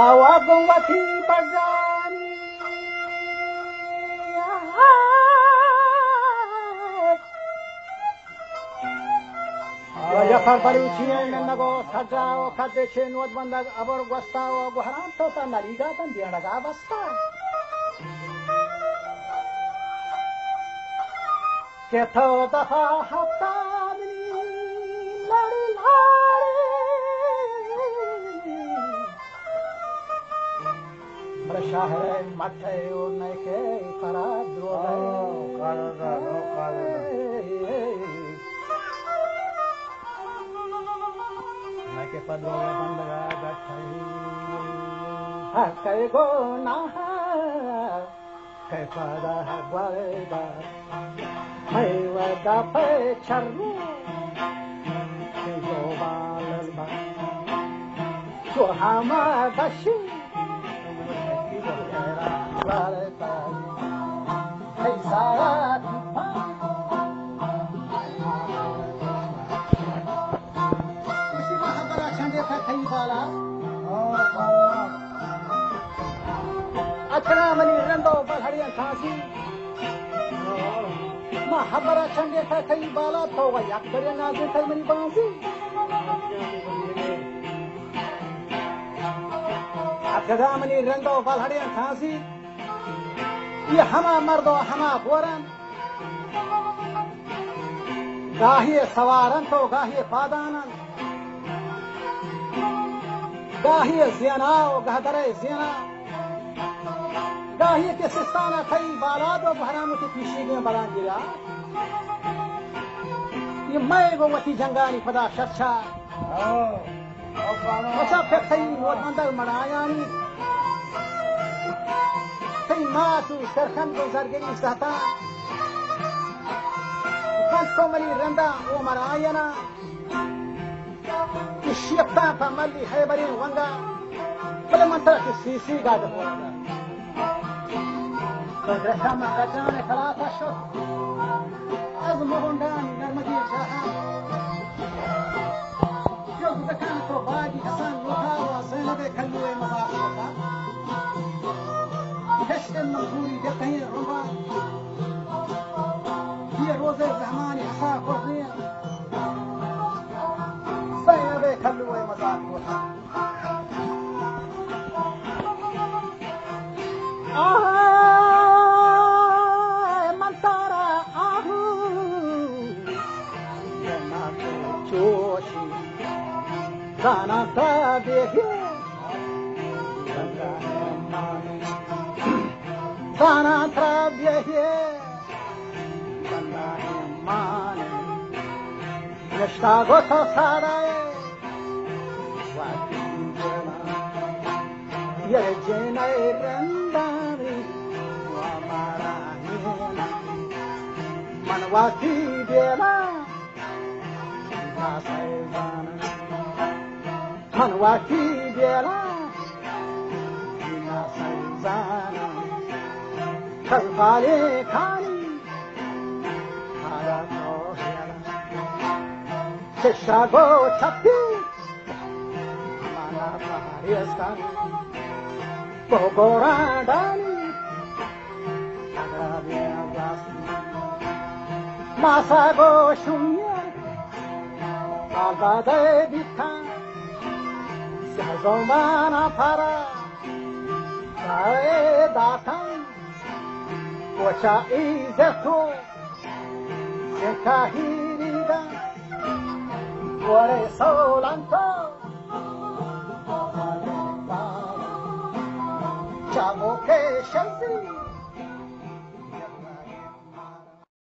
आवागुमती बजानी Yafar Baluchian and Nago, Sajao, Kadechin, what one that our Guastao, Guharanto, and Nariga, and the Anagavasta. Keto the Hatani, Lari Brashahre, Mateo, Nike, Paradro, के पदों बंदगा बैठाई हा कई गो ना कई पदा ग्वारेगा मैं वदा पे चरनु के जो बालबा जो हमा दशी ग्वारेगा है सारा अचना मनी रंदो बलहरिया खांसी मां हबरा चंगे था कई बाला तो वा याक करे ना दे थई मनी बांसी अचना मनी रंदो बलहरिया खांसी ये हमा मर्दो हमा बोरन गाहिए सवारन तो गाहिए पादानन गाहिए ज़ियानाओ गहदरे ज़ियाना गाहिए के सिस्ताना कई बालाद और भरामो की पीछे में बलान गिरा ये मैं वो वती जंगानी पदा शर्चा अच्छा फिर कई वो अंदर मनायानी कई मातु सरखन को जरगरी सहता कंच को मली रंदा वो मनायना الشيطان فمالي حيبرين وانغا بلا من ترك السيسي قاعد فوقا فدرسا ما قجاني ثلاثة شهر أزمه غنداني نرمجي شاها جوز بكانتو باقي حسان وها وصينا بكلوه مباقوها كشك المنصوري جبتهين الربا هي روزي الزهماني حساك وزير خلوا مزاج من ترى جوشي كان تابعه كان تابعه نشتاق تصاري يرجينا يرنداني ومرانينا من واتي بينا ناسيزانا من واتي بينا ناسيزانا كالفالي كاني على توهينا تشاغو تبتي Mariascani, Bogoradani, Agravia Glassi, Masago Shumia, Alba de Vita, Sazomana Para, Sae Datan, Cocha Izeto, Secahirida, Cuore Solanto. Chamo que Shanti